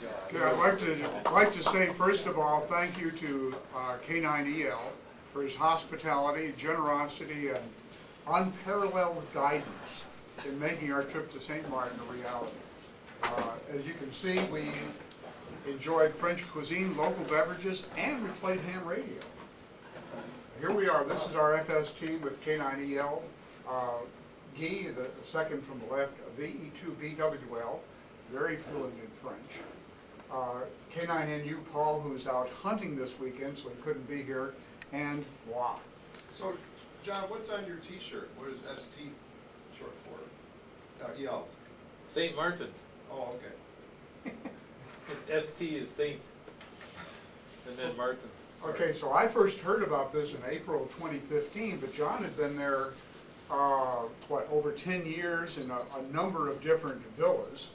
Okay, I'd like to say, first of all, thank you to K9EL for his hospitality, generosity, and unparalleled guidance in making our trip to St. Martin a reality. As you can see, we enjoyed French cuisine, local beverages, and we played ham radio. Here we are. This is our FS team with K9EL. Guy, the second from the left, VE2BWL, very fluent in French. K9NU Paul, who's out hunting this weekend, so he couldn't be here, and moi. So, John, what's on your T-shirt? What is ST short for? EL. St. Martin. Oh, okay. It's ST is Saint, and then Martin. Okay, so I first heard about this in April of 2015, but John had been there, over 10 years in a number of different villas.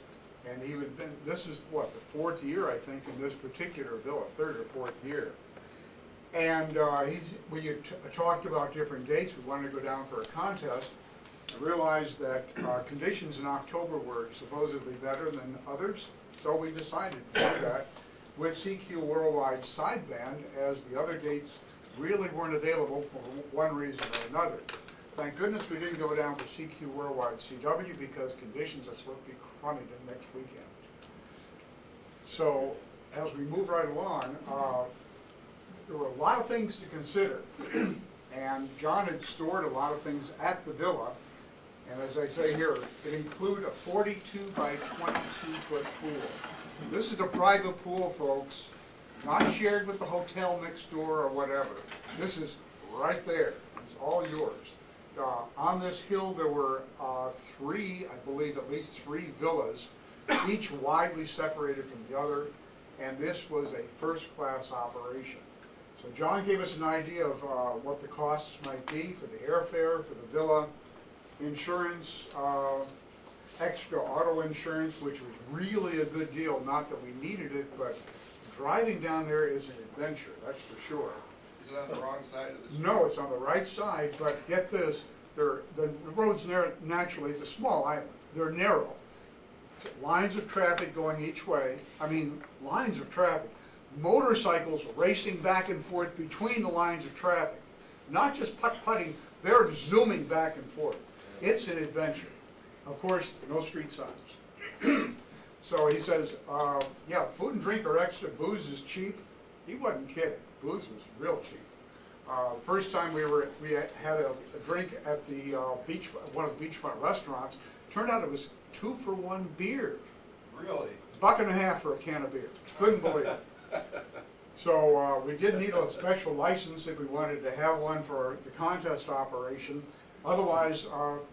And he had been, this is the fourth year, I think, in this particular villa, third or fourth year. And we had talked about different dates. We wanted to go down for a contest. I realized that conditions in October were supposedly better than others, so we decided to do that with CQ Worldwide sideband, as the other dates really weren't available for one reason or another. Thank goodness we didn't go down for CQ Worldwide CW, because conditions are supposed to be crummy next weekend. So as we move right along, there were a lot of things to consider. And John had stored a lot of things at the villa. And as I say here, it included a 42 by 22 foot pool. This is a private pool, folks, not shared with the hotel next door or whatever. This is right there. It's all yours. On this hill there were three, I believe at least three villas, each widely separated from the other, and this was a first-class operation. So John gave us an idea of what the costs might be for the airfare, for the villa, insurance, extra auto insurance, which was really a good deal. Not that we needed it, but driving down there is an adventure, that's for sure. Is it on the wrong side of the street? No, it's on the right side, but get this, the road's naturally, it's a small island, they're narrow. Lines of traffic going each way, lines of traffic. Motorcycles racing back and forth between the lines of traffic. Not just putt-putting, they're zooming back and forth. It's an adventure. Of course, no street signs. So he says, yeah, food and drink are extra, booze is cheap. He wasn't kidding. Booze was real cheap. First time we had a drink at the one of the beachfront restaurants. Turned out it was 2-for-1 beer. Really? $1.50 for a can of beer. Couldn't believe it. So we did need a special license if we wanted to have one for the contest operation. Otherwise,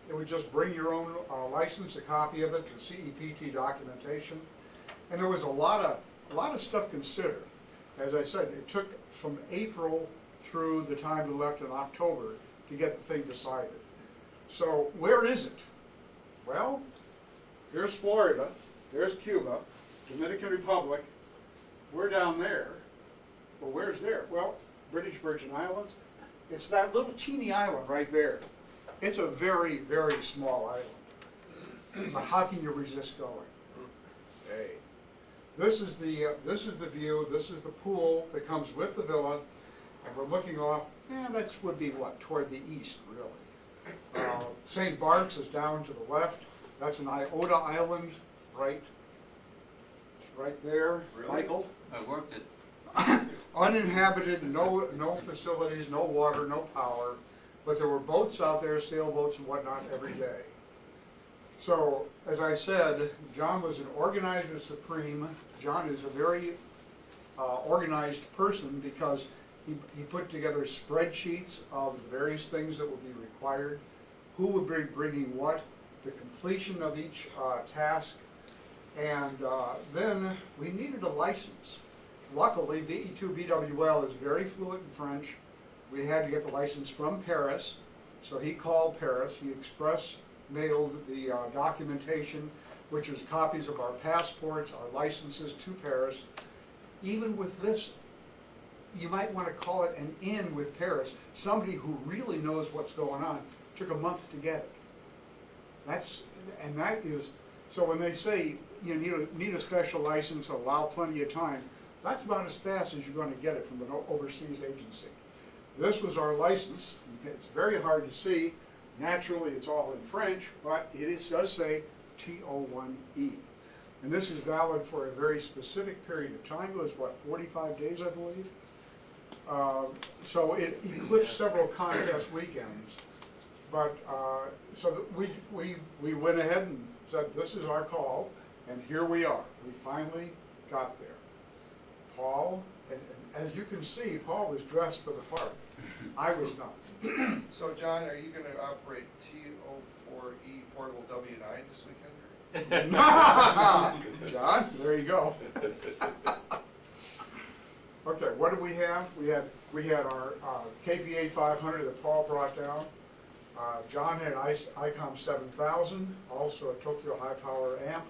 it would just bring your own license, a copy of it, the CEPT documentation, and there was a lot of stuff considered. As I said, it took from April through the time we left in October to get the thing decided. So where is it? Well, here's Florida, there's Cuba, Dominican Republic. We're down there. Well, where's there? Well, British Virgin Islands. It's that little teeny island right there. It's a very, very small island. But how can you resist going? Hey. This is the view, this is the pool that comes with the villa, and we're looking off, that would be toward the east, really. St. Bart's is down to the left. That's an iota island, right there. Really? Michael? I worked it. Uninhabited, no facilities, no water, no power, but there were boats out there, sailboats and whatnot every day. So, as I said, John was an organizer supreme. John is a very organized person, because he put together spreadsheets of the various things that would be required, who would be bringing what, the completion of each task, and then we needed a license. Luckily, VE2BWL is very fluent in French. We had to get the license from Paris, so he called Paris. He express mailed the documentation, which is copies of our passports, our licenses, to Paris. Even with this, you might want to call it an in with Paris. Somebody who really knows what's going on. Took a month to get it. That is So when they say you need a special license, allow plenty of time, that's about as fast as you're gonna get it from an overseas agency. This was our license. It's very hard to see. Naturally, it's all in French, but does say TO1E. And this is valid for a very specific period of time. It was, what, 45 days, I believe? So it eclipsed several contest weekends. But, so that we went ahead and said, this is our call, and here we are. We finally got there. Paul, and as you can see, Paul was dressed for the part. I was not. So John, are you gonna operate TO4E portable W9 this weekend? John, there you go. Okay, what do we have? We had our KPA 500 that Paul brought down. John had ICOM 7000, also a Tokyo high power amp.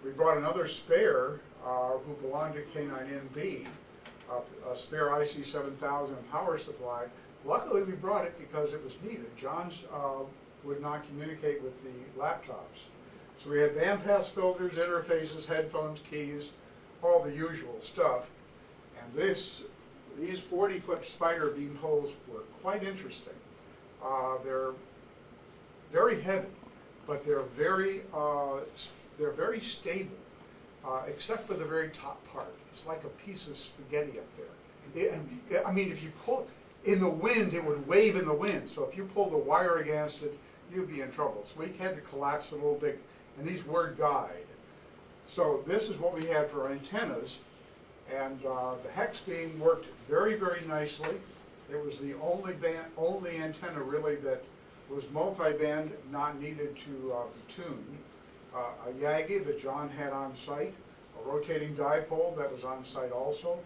We brought another spare who belonged to K9NB, a spare IC 7000 power supply. Luckily we brought it because it was needed. John's would not communicate with the laptops. So we had bandpass filters, interfaces, headphones, keys, all the usual stuff. And these 40-foot spider beam poles were quite interesting. They're very heavy, but they're very stable, except for the very top part. It's like a piece of spaghetti up there. I mean, if you pull in the wind, it would wave in the wind. So if you pull the wire against it, you'd be in trouble. So we had to collapse it a little bit, and these were guyed. So this is what we had for antennas, and the hex beam worked very, very nicely. It was the only antenna really that was multi-band, not needed to be tuned. A Yagi that John had on site, a rotating dipole that was on site also.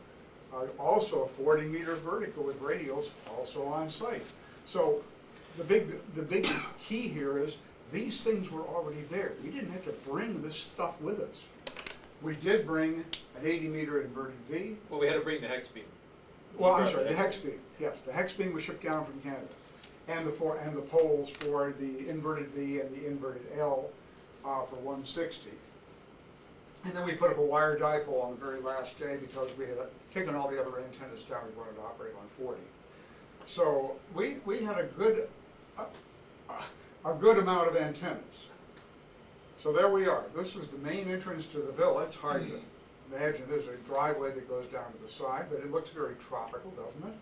Also a 40-meter vertical with radials also on site. So the big key here is these things were already there. We didn't have to bring this stuff with us. We did bring an 80-meter inverted V. Well, we had to bring the hex beam. Well, I'm sorry, the hex beam. Yes, the hex beam was shipped down from Canada, and the poles for the inverted V and the inverted L for 160. And then we put up a wire dipole on the very last day because we had taken all the other antennas down. We wanted to operate on 40. So we had a good amount of antennas. So there we are. This was the main entrance to the villa. It's hard to imagine. There's a driveway that goes down to the side, but it looks very tropical, doesn't it?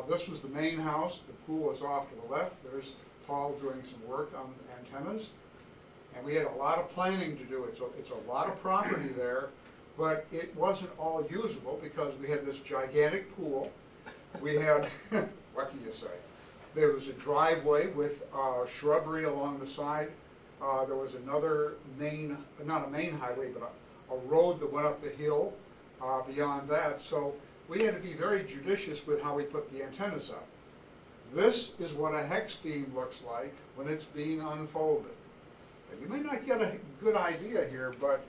This was the main house. The pool was off to the left. There's Paul doing some work on antennas. And we had a lot of planning to do. It's a lot of property there, but it wasn't all usable because we had this gigantic pool. We had, what can you say? There was a driveway with shrubbery along the side. There was another not a main highway, but a road that went up the hill beyond that. So we had to be very judicious with how we put the antennas up. This is what a hex beam looks like when it's being unfolded. And you may not get a good idea here, but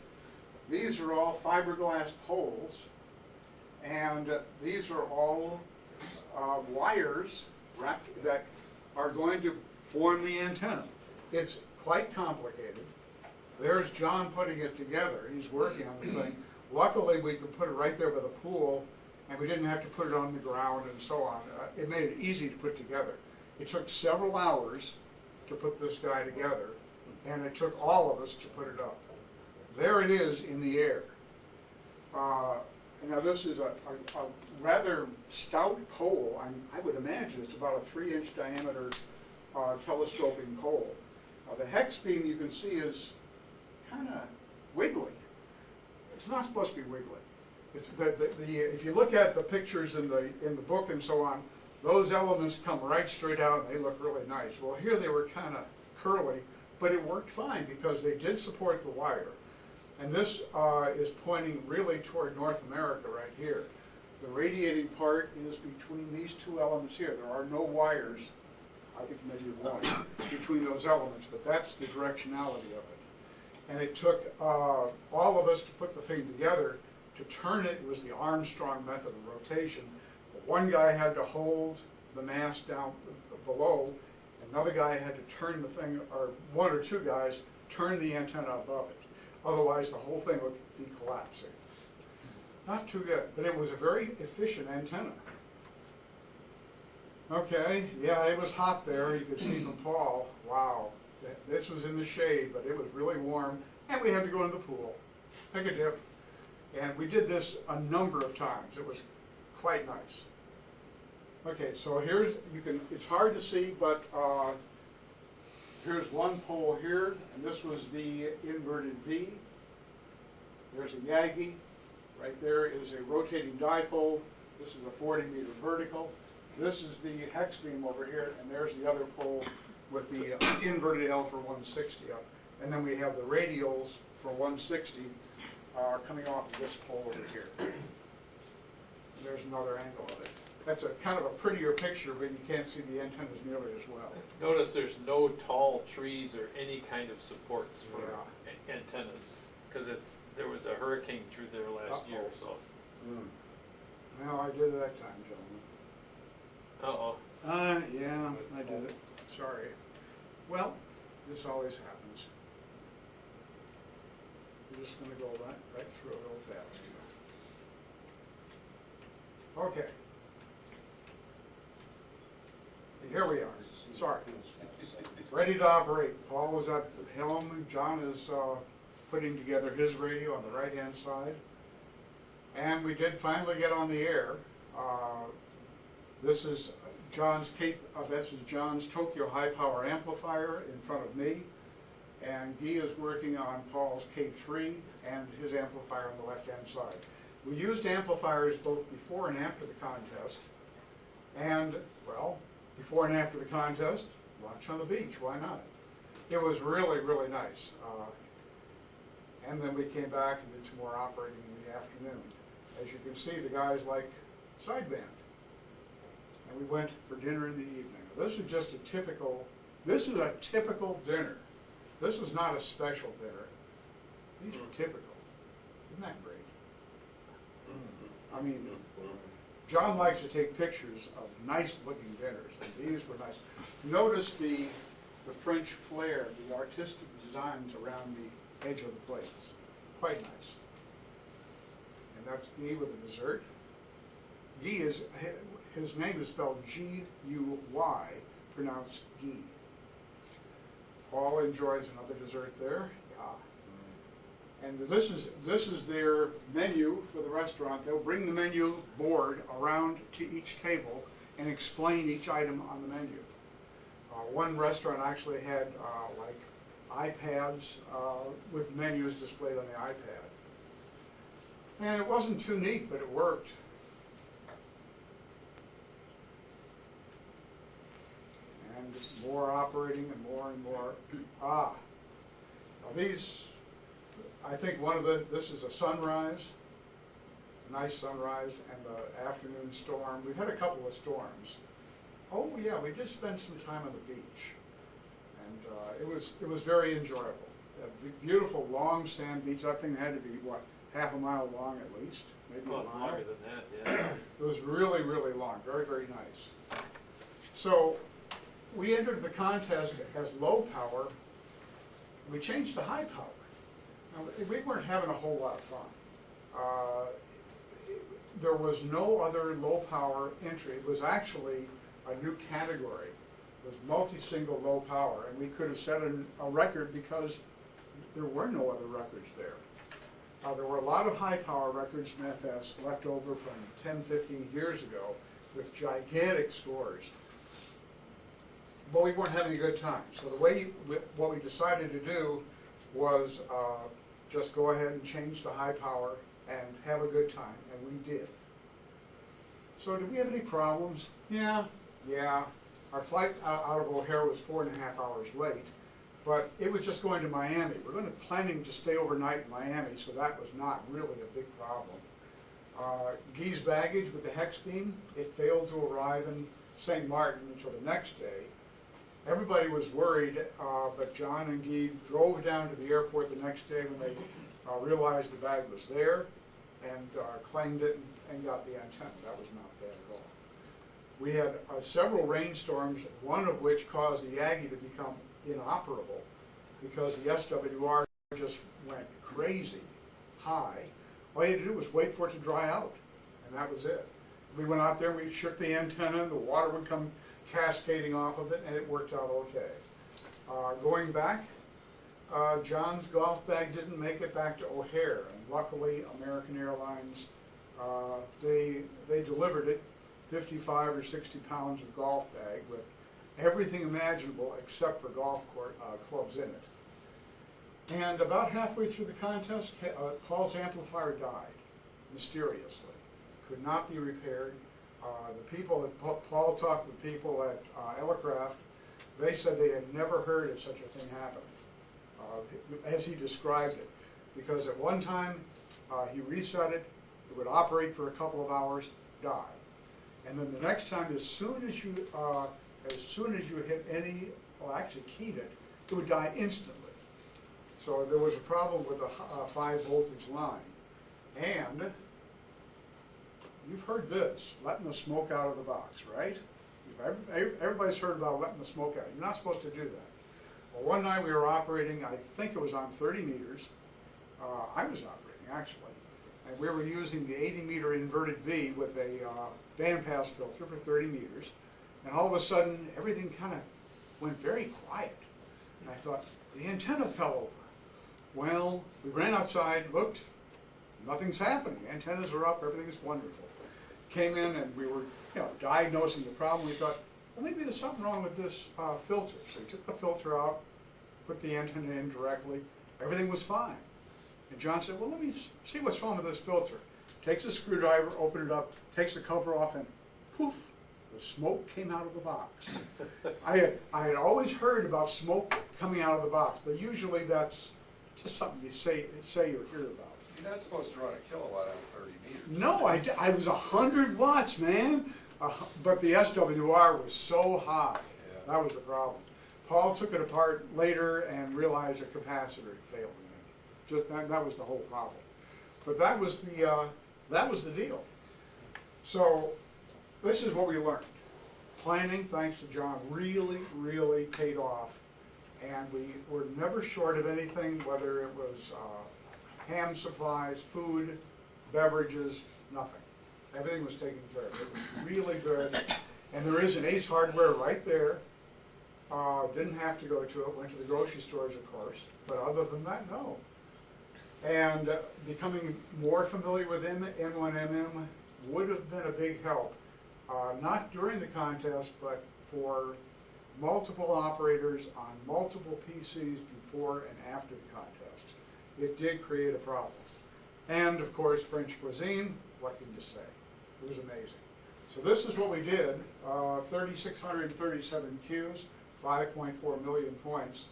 these are all fiberglass poles, and these are all wires that are going to form the antenna. It's quite complicated. There's John putting it together. He's working on the thing. Luckily, we could put it right there by the pool, and we didn't have to put it on the ground and so on. It made it easy to put together. It took several hours to put this guy together, and it took all of us to put it up. There it is in the air. Now this is a rather stout pole. I would imagine it's about a 3-inch diameter telescoping pole. The hex beam you can see is kind of wiggly. It's not supposed to be wiggly. It's if you look at the pictures in the book and so on, those elements come right straight out and they look really nice. Well, here they were kind of curly, but it worked fine because they did support the wire. And this is pointing really toward North America right here. The radiating part is between these two elements here. There are no wires, I think maybe one, between those elements, but that's the directionality of it. And it took all of us to put the thing together. To turn it was the Armstrong method of rotation. One guy had to hold the mast down below. Another guy had to turn the thing, or one or two guys, turn the antenna above it. Otherwise, the whole thing would be collapsing. Not too good, but it was a very efficient antenna. Okay, yeah, it was hot there. You could see from Paul, wow, this was in the shade, but it was really warm. And we had to go in the pool, take a dip. And we did this a number of times. It was quite nice. Okay, so here's, it's hard to see, but here's one pole here, and this was the inverted V. There's a Yagi. Right there is a rotating dipole. This is a 40-meter vertical. This is the hex beam over here, and there's the other pole with the inverted L for 160 up. And then we have the radials for 160 coming off of this pole over here. And there's another angle of it. That's a kind of a prettier picture, but you can't see the antennas nearly as well. Notice there's no tall trees or any kind of supports for Yeah. antennas, because there was a hurricane through there last year, so. Well, I did it that time, gentlemen. Uh-oh. Yeah, I did it. Sorry. Well, this always happens. We're just gonna go right through it real fast. Okay. Here we are. Sorry. Ready to operate. Paul is at the helm. John is putting together his radio on the right-hand side. And we did finally get on the air. This is John's Tokyo high power amplifier in front of me. And Guy is working on Paul's K3 and his amplifier on the left-hand side. We used amplifiers both before and after the contest. And, well, before and after the contest, lunch on the beach, why not? It was really, really nice. And then we came back and did some more operating in the afternoon. As you can see, the guys like sideband. And we went for dinner in the evening. This is just a typical dinner. This was not a special dinner. These were typical. Isn't that great? I mean, John likes to take pictures of nice-looking dinners, and these were nice. Notice the French flair, the artistic designs around the edge of the plates. Quite nice. And that's Guy with the dessert. Guy his name is spelled G-U-Y, pronounced Guy. Paul enjoys another dessert there. And this is their menu for the restaurant. They'll bring the menu board around to each table and explain each item on the menu. One restaurant actually had like iPads with menus displayed on the iPad. And it wasn't too neat, but it worked. And just more operating and more. Now these, I think this is a sunrise, a nice sunrise, and the afternoon storm. We've had a couple of storms. Oh yeah, we did spend some time on the beach, and it was very enjoyable. A beautiful long sand beach. That thing had to be what, half a mile long at least, maybe a It's mile. longer than that, yeah. It was really, really long, very, very nice. So we entered the contest as low power. We changed to high power. Now, we weren't having a whole lot of fun. There was no other low power entry. It was actually a new category. It was multi-single low power, and we could have set a record because there were no other records there. There were a lot of high power records from FS left over from 10, 15 years ago with gigantic scores. But we weren't having a good time. So what we decided to do was just go ahead and change to high power and have a good time, and we did. So did we have any problems? Yeah. Our flight out of O'Hare was 4.5 hours late, but it was just going to Miami. We're planning to stay overnight in Miami, so that was not really a big problem. Guy's baggage with the hex beam, it failed to arrive in St. Martin until the next day. Everybody was worried, but John and Guy drove down to the airport the next day when they realized the bag was there and claimed it and got the antenna. That was not bad at all. We had several rainstorms, one of which caused the Yagi to become inoperable. because the SWR just went crazy high. All you had to do was wait for it to dry out, and that was it. We went out there, we shook the antenna, the water would come cascading off of it, and it worked out okay. Going back, John's golf bag didn't make it back to O'Hare, and luckily American Airlines, they delivered it, 55 or 60 pounds of golf bag with everything imaginable except for golf clubs in it. And about halfway through the contest, Paul's amplifier died mysteriously. Could not be repaired. The people that Paul talked to, the people at Elecraft, they said they had never heard of such a thing happening, as he described it. Because at one time, he reset it, it would operate for a couple of hours, die. And then the next time, as soon as you hit any, well actually keyed it, it would die instantly. So there was a problem with a 5 voltage line. And you've heard this, letting the smoke out of the box, right? Everybody's heard about letting the smoke out. You're not supposed to do that. Well, one night we were operating, I think it was on 30 meters. I was operating, actually. And we were using the 80 meter inverted V with a bandpass filter for 30 meters. And all of a sudden, everything kind of went very quiet. And I thought, the antenna fell over. Well, we ran outside, looked, nothing's happening. Antennas are up, everything's wonderful. Came in and we were, diagnosing the problem. We thought, well, maybe there's something wrong with this filter. So we took the filter out, put the antenna in directly. Everything was fine. And John said, well, let me see what's wrong with this filter. Takes a screwdriver, opened it up, takes the cover off, and poof, the smoke came out of the box. I had always heard about smoke coming out of the box, but usually that's just something you say you hear about. You're not supposed to run a kilowatt on 30 meters. No, I was 100 watts, man. But the SWR was so high. Yeah. That was the problem. Paul took it apart later and realized a capacitor failed in it. Just that was the whole problem. But that was the deal. So this is what we learned. Planning, thanks to John, really, really paid off. And we were never short of anything, whether it was ham supplies, food, beverages, nothing. Everything was taken care of. It was really good. And there is an Ace Hardware right there. Didn't have to go to it, went to the grocery stores, of course. But other than that, no. And becoming more familiar with N1MM would have been a big help. Not during the contest, but for multiple operators on multiple PCs before and after the contest. It did create a problem. And of course, French cuisine, what can you say? It was amazing. So this is what we did, 3,637 Qs, 5.4 million points.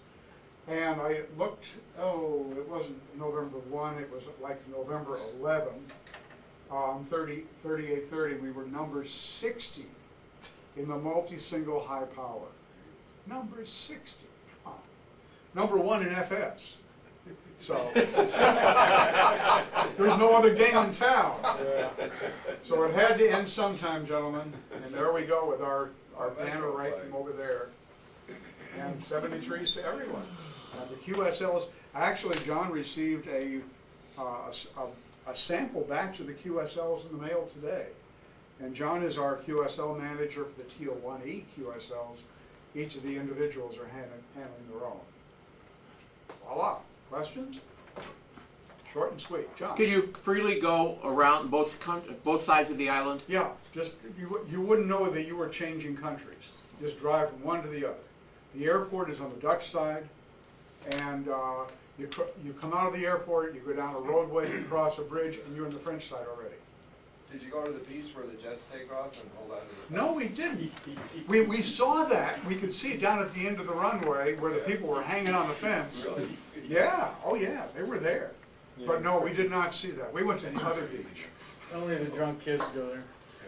And I looked, it wasn't November 1, it was like November 11, 3830, we were number 60 in the multi-single high power. Number 60, come on. Number 1 in FS. So, there's no other game in town. Yeah. So it had to end sometime, gentlemen, and there we go with our banner right from over there. And 73s to everyone. The QSLs, actually John received a sample batch of the QSLs in the mail today. And John is our QSL manager for the TO1E QSLs. Each of the individuals are handling their own. Voila. Questions? Short and sweet. John? Can you freely go around both sides of the island? Yeah, just you wouldn't know that you were changing countries. Just drive from one to the other. The airport is on the Dutch side, and you come out of the airport, you go down a roadway, you cross a bridge, and you're on the French side already. Did you go to the beach where the jets take off and hold on to the... No, we didn't. We saw that. We could see it down at the end of the runway where the people were hanging on the fence. Really? Yeah, oh yeah, they were there. But no, we did not see that. We went to the other beach. Only the drunk kids go there.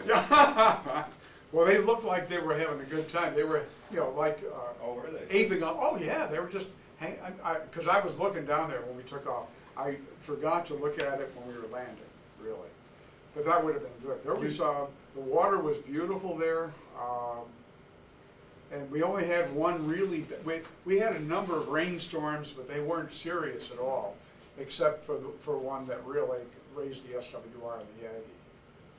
Yeah. Well, they looked like they were having a good time. They were, like Oh, were they? aping up. Oh yeah, they were just hanging. Because I was looking down there when we took off. I forgot to look at it when we were landing, really. But that would have been good. There was the water was beautiful there, And we only had one really, we had a number of rainstorms, but they weren't serious at all, except for one that really raised the SWR and the Aggie.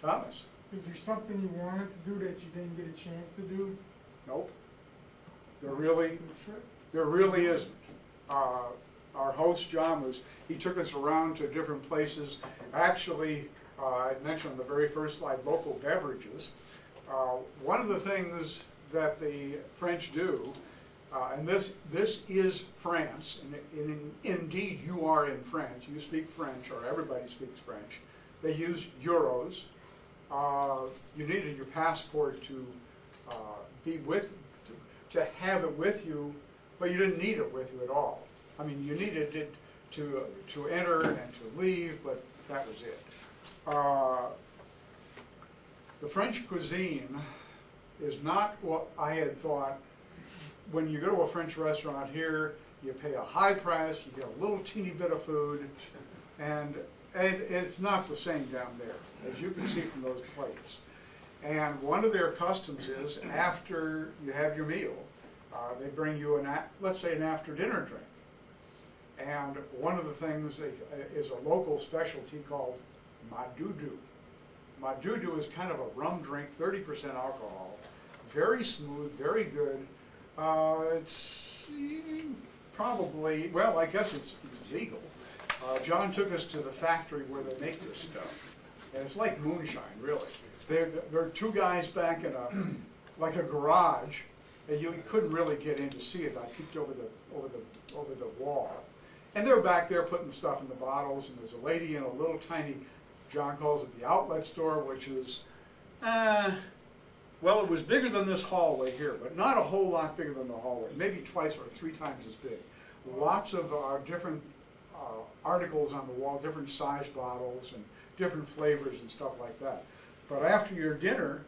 Thomas? Is there something you wanted to do that you didn't get a chance to do? Nope. There really, Sure. there really isn't. Our host, John, he took us around to different places. Actually, I mentioned on the very first slide, local beverages. One of the things that the French do, and this is France, and indeed you are in France, you speak French, or everybody speaks French. They use euros. You needed your passport to be with, to have it with you, but you didn't need it with you at all. I mean, you needed it to enter and to leave, but that was it. The French cuisine is not what I had thought. When you go to a French restaurant here, you pay a high price, you get a little teeny bit of food, and it's not the same down there, as you can see from those plates. And one of their customs is, after you have your meal, they bring you let's say an after-dinner drink. And one of the things is a local specialty called Madoudou. Madoudou is kind of a rum drink, 30% alcohol, very smooth, very good. It's probably, well, I guess it's legal. John took us to the factory where they make this stuff. And it's like moonshine, really. There are two guys back in like a garage, and you couldn't really get in to see it. I peeked over the wall. And they're back there putting stuff in the bottles, and there's a lady in a little tiny, John calls it the outlet store, which is, well, it was bigger than this hallway here, but not a whole lot bigger than the hallway, maybe twice or three times as big. Lots of different articles on the wall, different size bottles and different flavors and stuff like that. But after your dinner,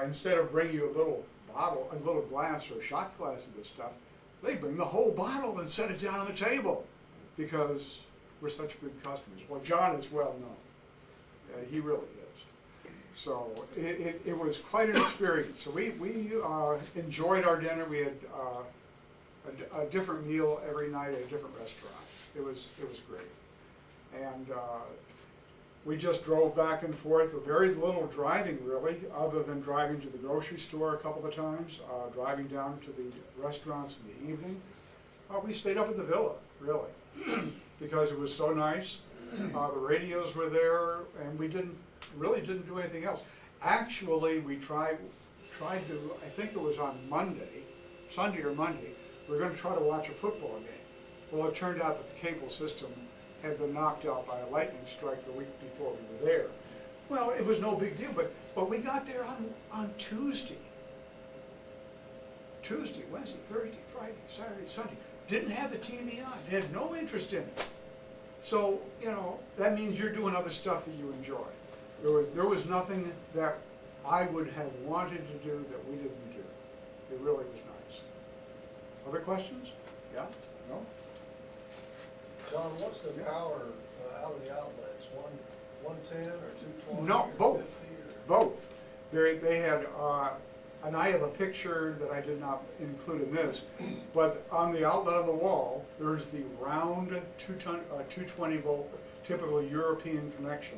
instead of bringing you a little bottle, a little glass or a shot glass of this stuff, they bring the whole bottle and set it down on the table because we're such good customers. Well, John is well known. He really is. So it was quite an experience. So we enjoyed our dinner. We had a different meal every night at a different restaurant. It was great. And we just drove back and forth with very little driving, really, other than driving to the grocery store a couple of times, driving down to the restaurants in the evening. We stayed up at the villa, really, because it was so nice. The radios were there, and we really didn't do anything else. Actually, we tried to, I think it was on Sunday or Monday, we were going to try to watch a football game. Well, it turned out that the cable system had been knocked out by a lightning strike the week before we were there. Well, it was no big deal, but we got there on Tuesday, Wednesday, Thursday, Friday, Saturday, Sunday. Didn't have the TV on, had no interest in it. So, that means you're doing other stuff that you enjoy. There was nothing that I would have wanted to do that we didn't do. It really was nice. Other questions? Yeah? No? John, what's the power out of the outlets? 110 or 220? No, or both. 50 or- Both. They had, and I have a picture that I did not include in this, but on the outlet on the wall, there's the round 220 volt, typical European connection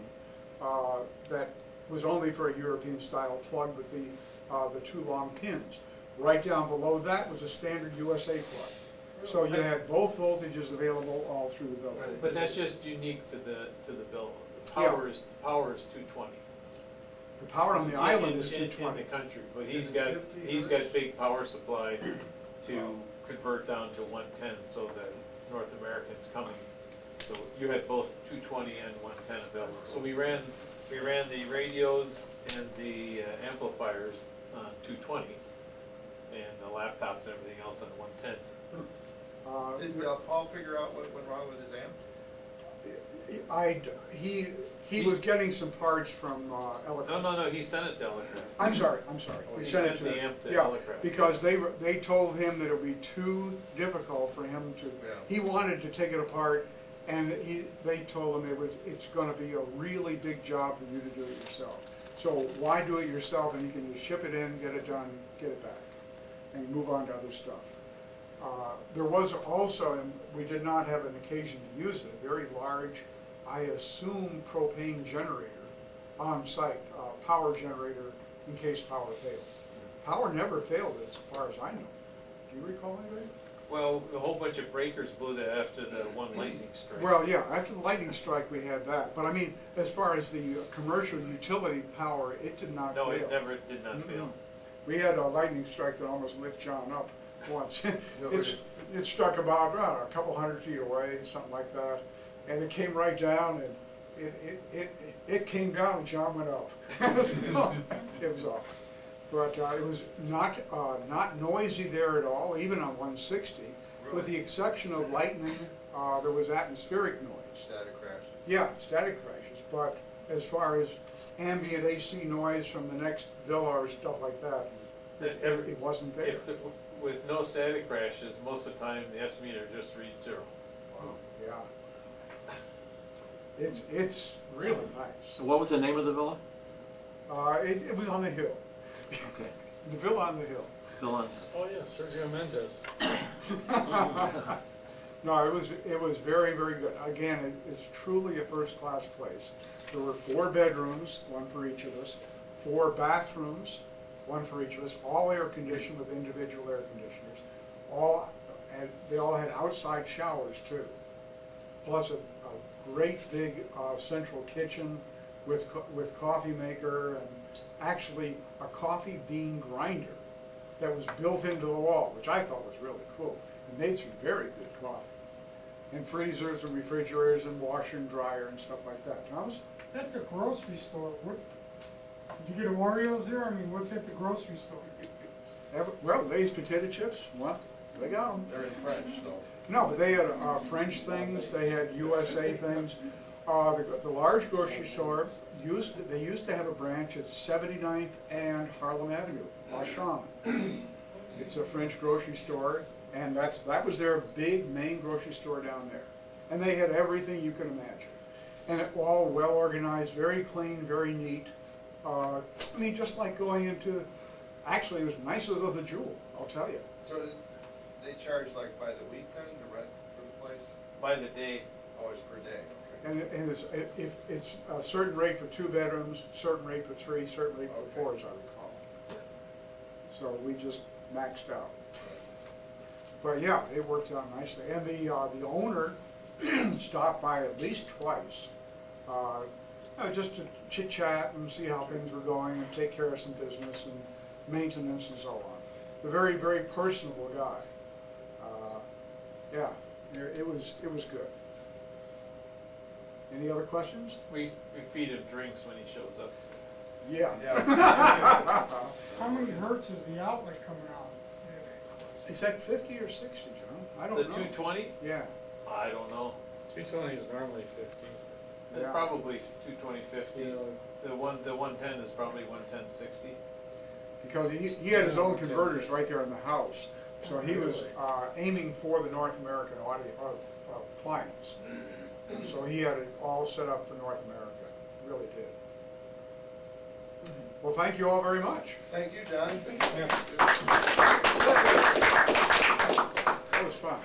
that was only for a European style plug with the two long pins. Right down below that was a standard USA plug. So you had both voltages available all through the building. But that's just unique to the bill. The power is 220. The power on the island is In 220. the country, but Is it 50 he's hertz? got big power supply to convert down to 110 so that North Americans coming. So you had both 220 and 110 available. So we ran the radios and the amplifiers on 220 and the laptops and everything else on 110. Did Paul figure out what went wrong with his amp? He was getting some parts from Eloquent. No, he sent it to Electrac. I'm sorry. He sent it to the amp to yeah, Electrac. because they told him that it would be too difficult for him to. Yeah. He wanted to take it apart, and they told him it's going to be a really big job for you to do it yourself. So why do it yourself, and you can just ship it in, get it done, get it back. and move on to other stuff. There was also, and we did not have an occasion to use it, a very large, I assume propane generator on site, power generator in case power failed. Power never failed as far as I know. Do you recall anything? Well, a whole bunch of breakers blew that after the one lightning strike. Well, yeah, after the lightning strike, we had that. But I mean, as far as the commercial utility power, it did not fail. No, it never, did not fail. We had a lightning strike that almost lit John up once. No, It struck about, a couple 100 feet away, something like that. And it came right down and it came down and John went up. It was up. But it was not noisy there at all, even on 160. With the exception of lightning, there was atmospheric noise. Static crash. Yeah, static crashes, but as far as ambient AC noise from the next villa or stuff like that, it wasn't there. If, with no static crashes, most of the time the S meter just reads 0. Wow. Yeah. It's really nice. So what was the name of the villa? It was on the hill, Okay, the villa on the hill. villa. Oh, yeah, Sergio Mendes. No, it was very, very good. Again, it's truly a first-class place. There were 4 bedrooms, one for each of us, 4 bathrooms, one for each of us, all air-conditioned with individual air conditioners. They all had outside showers too, plus a great big central kitchen with coffee maker and actually a coffee bean grinder that was built into the wall, which I thought was really cool. And made some very good coffee. And freezers and refrigerators and washer and dryer and stuff like that. Thomas? At the grocery store, did you get Oreos there? I mean, what's at the grocery store? Well, Lay's potato chips, well, they got them. They're in French, though. No, but they had French things, they had USA things. The large grocery store, they used to have a branch at 79th and Harlem Avenue, Auchan. It's a French grocery store, and that was their big main grocery store down there. And they had everything you can imagine. And it all well organized, very clean, very neat. I mean, just like going into, actually it was nicer than the Jewel, I'll tell you. So they charge like by the week then to rent for the place? By the day, Always per day, okay. And it's a certain rate for 2 bedrooms, certain rate for 3, certain rate for 4, as I recall. So we just maxed out. But yeah, it worked out nicely. And the owner stopped by at least twice, just to chit chat and see how things were going and take care of some business and maintenance and so on. A very, very personable guy. Yeah, it was good. Any other questions? we feed him drinks when he shows up. Yeah. Yeah. How many hertz is the outlet coming out? Is that 50 or 60, John? I don't The know. 220? Yeah. I don't know. 220 is normally 50. It's Yeah. probably 220, 50. You know, The 110 is probably 110, 60. Because he had his own converters right there in the house. So he was aiming for the North American audio clients. So he had it all set up for North America, really did. Well, thank you all very much. Thank you, John. That was fun.